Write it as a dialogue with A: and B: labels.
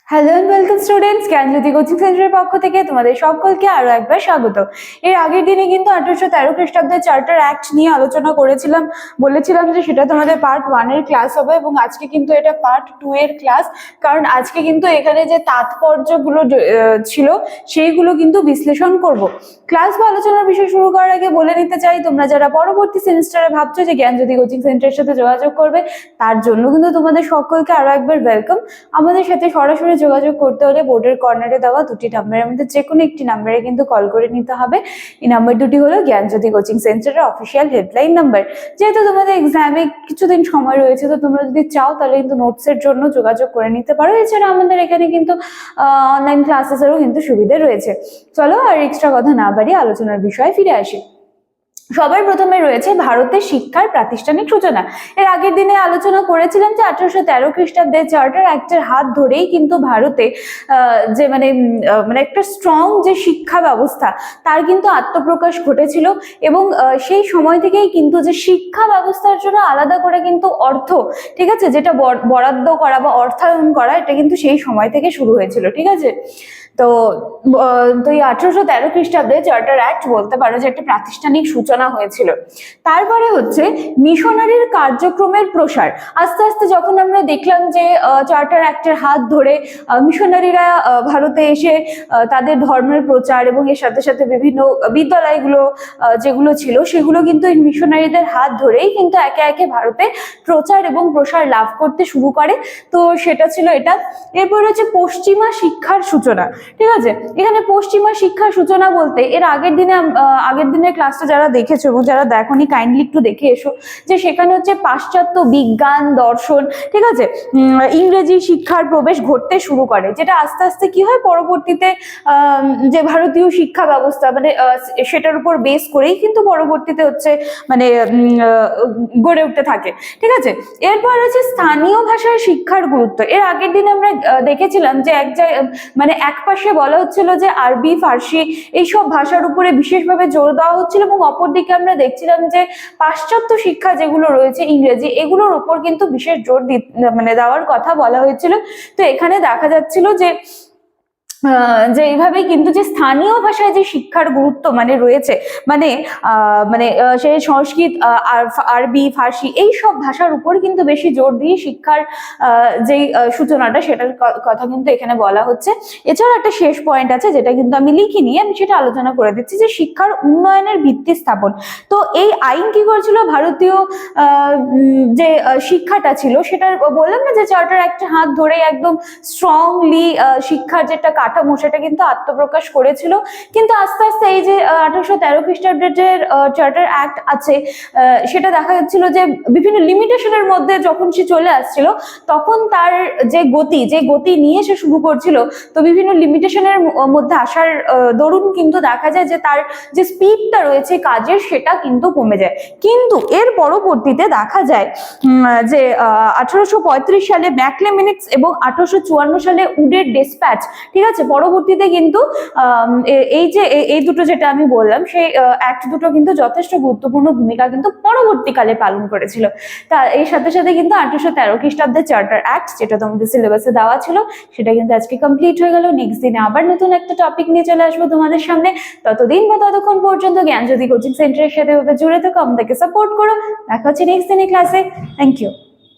A: Hello and welcome students, Gyanjyoti coaching সেন্টারের পক্ষ থেকে তোমাদের সকলকে আরো একবার স্বাগত। এর আগের দিনে কিন্তু 1813 খ্রিস্টাব্দের চার্টার অ্যাক্ট নিয়ে আলোচনা করেছিলাম, বলেছিলাম যে সেটা তোমাদের পার্ট 1 এর ক্লাস হবে এবং আজকে কিন্তু এটা পার্ট 2 এর ক্লাস। কারণ আজকে কিন্তু এখানে যে তাৎপর্যগুলো ছিল সেইগুলো কিন্তু বিশ্লেষণ করব। ক্লাস বা আলোচনার বিষয় শুরু করার আগে বলে নিতে চাই, তোমরা যারা পরবর্তী সেমিস্টারে ভাবছো যে জ্ঞানজ্যোতি কোচিং সেন্টারের সাথে যোগাযোগ করবে, তার জন্য কিন্তু তোমাদের সকলকে আরো একবার ওয়েলকাম। আমাদের সাথে সরাসরি যোগাযোগ করতে হলে বোর্ডের কর্নারে দেওয়া দুটি নাম্বারের মধ্যে যে কোনো একটি নাম্বারে কিন্তু কল করে নিতে হবে। এই নাম্বার দুটি হলো জ্ঞানজ্যোতি কোচিং সেন্টারের অফিসিয়াল হেল্পলাইন নাম্বার। যেহেতু তোমাদের এক্সামে কিছুদিন সময় রয়েছে, তো তোমরা যদি চাও তাহলে কিন্তু নোটসের জন্য যোগাযোগ করে নিতে পারো। এছাড়া আমাদের এখানে কিন্তু অনলাইন ক্লাসেসেরও কিন্তু সুবিধা রয়েছে। চলো আর এক্সট্রা কথা না বাড়িয়ে আলোচনার বিষয়ে ফিরে আসি। সবার প্রথমে রয়েছে ভারতের শিক্ষার প্রাতিষ্ঠানিক সূচনা। এর আগের দিনে আলোচনা করেছিলাম যে 1813 খ্রিস্টাব্দে চার্টার অ্যাক্টের হাত ধরেই কিন্তু ভারতে যে মানে একটা স্ট্রং যে শিক্ষা ব্যবস্থা তার কিন্তু আত্মপ্রকাশ ঘটেছিল এবং সেই সময় থেকেই কিন্তু যে শিক্ষা ব্যবস্থার জন্য আলাদা করে কিন্তু অর্থ, ঠিক আছে, যেটা বরাদ্দ করা বা অর্থায়ন করা, এটা কিন্তু সেই সময় থেকে শুরু হয়েছিল। ঠিক আছে, তো এই 1813 খ্রিস্টাব্দে চার্টার অ্যাক্ট বলতে পারো যে একটা প্রাতিষ্ঠানিক সূচনা হয়েছিল। তারপরে হচ্ছে মিশনারির কার্যক্রমের প্রসার। আস্তে আস্তে যখন আমরা দেখলাম যে চার্টার অ্যাক্টের হাত ধরে মিশনারিরা ভারতে এসে তাদের ধর্মের প্রচার এবং এর সাথে সাথে বিভিন্ন বিদ্যালয়গুলো যেগুলো ছিল সেগুলো কিন্তু এই মিশনারিদের হাত ধরেই কিন্তু একে একে ভারতে প্রচার এবং প্রসার লাভ করতে শুরু করে। তো সেটা ছিল এটা। এরপর হচ্ছে পশ্চিমা শিক্ষার সূচনা। ঠিক আছে, এখানে পশ্চিমা শিক্ষার সূচনা বলতে এর আগের দিনের ক্লাসটা যারা দেখেছো এবং যারা দেখোনি কাইন্ডলি একটু দেখে এসো, যে সেখানে হচ্ছে পাশ্চাত্য বিজ্ঞান দর্শন, ঠিক আছে, ইংরেজি শিক্ষার প্রবেশ ঘটতে শুরু করে, যেটা আস্তে আস্তে কি হয় পরবর্তীতে যে ভারতীয় শিক্ষা ব্যবস্থা মানে সেটার উপর বেস করেই কিন্তু পরবর্তীতে হচ্ছে মানে গড়ে উঠতে থাকে। ঠিক আছে, এরপর হচ্ছে স্থানীয় ভাষার শিক্ষার গুরুত্ব। এর আগের দিন আমরা দেখেছিলাম যে এক পাশে বলা হচ্ছিল যে আরবি ফার্সি এইসব ভাষার উপরে বিশেষভাবে জোর দেওয়া হচ্ছিল এবং অপরদিকে আমরা দেখছিলাম যে পাশ্চাত্য শিক্ষা যেগুলো রয়েছে ইংরেজি, এগুলোর উপর কিন্তু বিশেষ জোর দেওয়ার কথা বলা হয়েছিল। তো এখানে দেখা যাচ্ছিল যে এইভাবেই কিন্তু যে স্থানীয় ভাষায় যে শিক্ষার গুরুত্ব রয়েছে, সে সংস্কৃত, আরবি, ফার্সি এই সব ভাষার উপর কিন্তু বেশি জোর দিয়ে শিক্ষার যে সূচনাটা সেটার কথা কিন্তু এখানে বলা হচ্ছে। এছাড়া একটা শেষ পয়েন্ট আছে যেটা কিন্তু আমি লিখিনি, আমি সেটা আলোচনা করে দিচ্ছি, যে শিক্ষার উন্নয়নের ভিত্তি স্থাপন। তো এই আইন কি করেছিল, ভারতীয় যে শিক্ষাটা ছিল সেটা বললাম না যে চার্টার অ্যাক্টের হাত ধরে একদম স্ট্রংলি শিক্ষার যেটা কাঠামো সেটা কিন্তু আত্মপ্রকাশ করেছিল। কিন্তু আস্তে আস্তে এই যে 1813 খ্রিস্টাব্দের যে চার্টার অ্যাক্ট আছে সেটা দেখা যাচ্ছিল যে বিভিন্ন লিমিটেশনের মধ্যে যখন সে চলে আসছিল, তখন তার যে গতি নিয়ে সে শুরু করছিল, তো বিভিন্ন লিমিটেশনের মধ্যে আসার দরুন কিন্তু দেখা যায় যে তার যে স্পিডটা রয়েছে কাজের সেটা কিন্তু কমে যায়। কিন্তু এর পরবর্তীতে দেখা যায় যে 1835 সালে ম্যাকলেমিনিক্স এবং 1854 সালে উডের ডেসপ্যাচ, ঠিক আছে, পরবর্তীতে কিন্তু এই দুটো যেটা আমি বললাম সেই অ্যাক্ট দুটো কিন্তু যথেষ্ট গুরুত্বপূর্ণ ভূমিকা কিন্তু পরবর্তীকালে পালন করেছিল। তা এর সাথে সাথে কিন্তু 1813 খ্রিস্টাব্দের চার্টার অ্যাক্ট যেটা তোমাদের সিলেবাসে দেওয়া ছিল সেটা কিন্তু আজকে কমপ্লিট হয়ে গেল। নেক্সট দিনে আবার নতুন একটা টপিক নিয়ে চলে আসবো তোমাদের সামনে। ততদিন বা ততক্ষণ পর্যন্ত জ্ঞানজ্যোতি কোচিং সেন্টারের সাথে জুড়ে থাকো, আমাদেরকে সাপোর্ট করো। দেখা হচ্ছে নেক্সট দিনের ক্লাসে। Thank you.